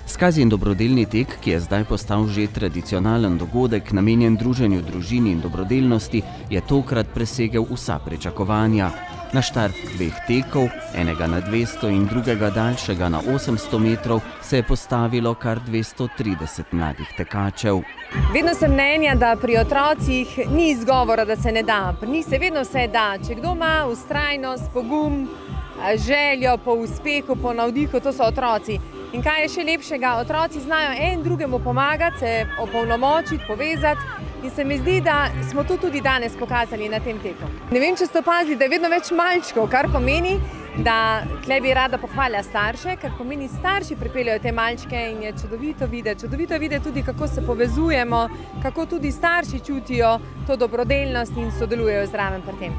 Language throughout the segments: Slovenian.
Skazi in dobrodelni tek, ki je zdaj postal že tradicionalen dogodek, namenjen druženju družini in dobrodelnosti, je tokrat presegel vsa pričakovanja. Na štart dveh tekov, enega na 200 in drugega daljšega na 800 metrov, se je postavilo kar 230 mladih tekačev. Vedno sem mnenja, da pri otrocih ni izgovora, da se ne da. Pri njih se vedno vse da. Če kdo ima vztrajnost, pogum, željo po uspehu, po navdihu, to so otroci. In kaj je še lepšega? Otroci znajo en drugemu pomagati, se opolnomočiti, povezati. In se mi zdi, da smo to tudi danes pokazali na tem teku. Ne vem, če ste opazili, da je vedno več malčkov, kar pomeni, da tle bi rada pohvalila starše, ker pomeni starši pripeljajo te malčke in je čudovito videti. Čudovito videti tudi, kako se povezujemo, kako tudi starši čutijo to dobrodelnost in sodelujejo zraven pri tem.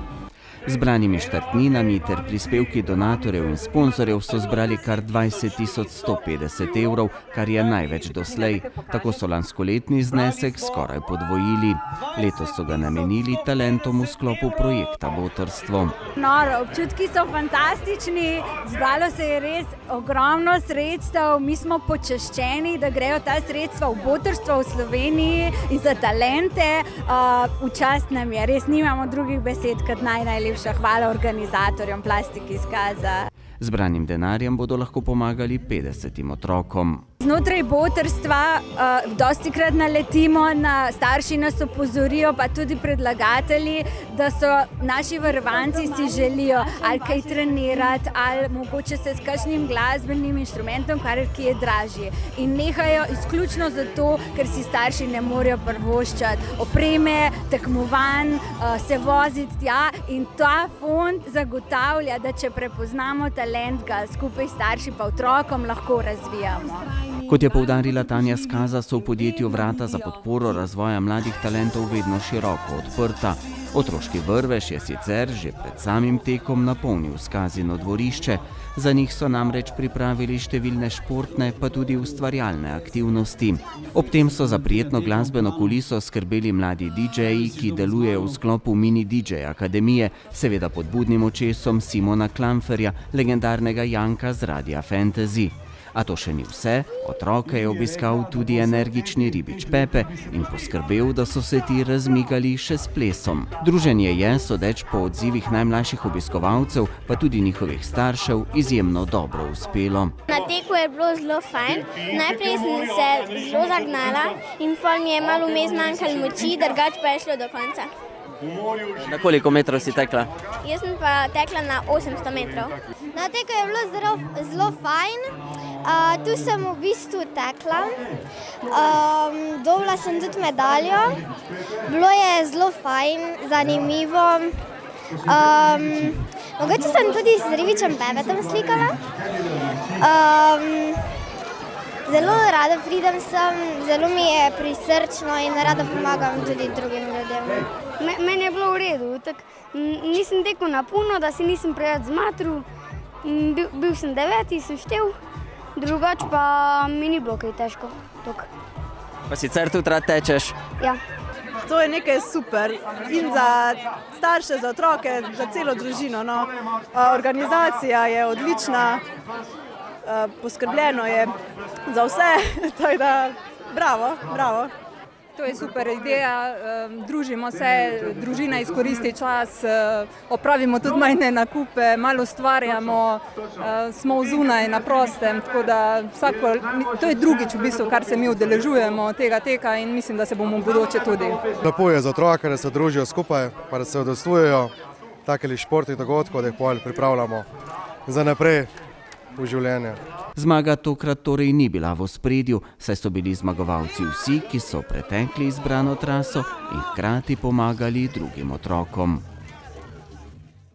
Zbranimi štartninami ter prispevki donatorjev in sponzorjev so zbrali kar 20.150 evrov, kar je največ doslej. Tako so lanskoletni znesek skoraj podvojili. Letos so ga namenili talentom v sklopu projekta Botrstvo. Noro, občutki so fantastični, zbralo se je res ogromno sredstev, mi smo počaščeni, da grejo ta sredstva v Botrstvo v Sloveniji in za talente. V čast nam je, res nimamo drugih besed kot najlepše. Hvala organizatorjem Plastik izkaza. Zbranim denarjem bodo lahko pomagali 50 otrokom. Znotraj Botrstva dostikrat naletimo na starši, nas opozorijo, pa tudi predlagatelji, da so naši varovanci si želijo ali kaj trenirati, ali mogoče se s kakšnim glasbenim inštrumentom, ki je dražji. In nehajo izključno zato, ker si starši ne morejo privoščiti opreme, tekmovanj, se voziti tja. In ta fond zagotavlja, da če prepoznamo talent, ga skupaj starši pa otrokom lahko razvijamo. Kot je poudarila Tanja Skaza, so v podjetju vrata za podporo razvoja mladih talentov vedno široko odprta. Otroški vrvež je sicer že pred samim tekom napolnil Skazino dvorišče. Za njih so namreč pripravili številne športne, pa tudi ustvarjalne aktivnosti. Ob tem so za prijetno glasbeno kuliso skrbeli mladi DJ-ji, ki delujejo v sklopu Mini DJ Akademije, seveda pod budnim očesom Simona Klamferja, legendarnega Janka z Radia Fantasy. A to še ni vse, otroke je obiskal tudi energični ribič Pepe in poskrbel, da so se ti razmigali še s plesom. Druženje je, sodeč po odzivih najmlajših obiskovalcev, pa tudi njihovih staršev, izjemno dobro uspelo. Na teku je bilo zelo fajn. Najprej sem se zelo zagnala in pol mi je malo vmes manjkalo moči, drugače pa je šlo do konca. Na koliko metrov si tekla? Jaz sem pa tekla na 800 metrov. Na teku je bilo zelo fajn. Tu sem v bistvu tekla. Dobila sem tudi medaljo. Bilo je zelo fajn, zanimivo. Mogoče sem tudi z ribičem Pepetom slikala. Zelo rada pridem sem, zelo mi je prisrčno in rada pomagam tudi drugim ljudem. Meni je bilo v redu, nisem tekel na puno, da si nisem preveč zmatril. Bil sem 9, sem štel, drugače pa mi ni bilo kaj težko. Pa sicer tudi rad tečeš? Ja. To je nekaj super in za starše, za otroke, za celo družino. Organizacija je odlična, poskrbljeno je za vse, tako da bravo, bravo. To je super ideja, družimo se, družina izkoristi čas, opravimo tudi majhne nakupe, malo ustvarjamo, smo zunaj na prostem, tako da to je drugič v bistvu, kar se mi udeležujemo tega teka in mislim, da se bomo v bodoče tudi. Lepo je za otroke, da se družijo skupaj, pa da se udeležujejo takih športnih dogodkov, da jih pripravljamo za naprej v življenje. Zmaga tokrat torej ni bila v ospredju, saj so bili zmagovalci vsi, ki so pretekli izbrano traso in hkrati pomagali drugim otrokom.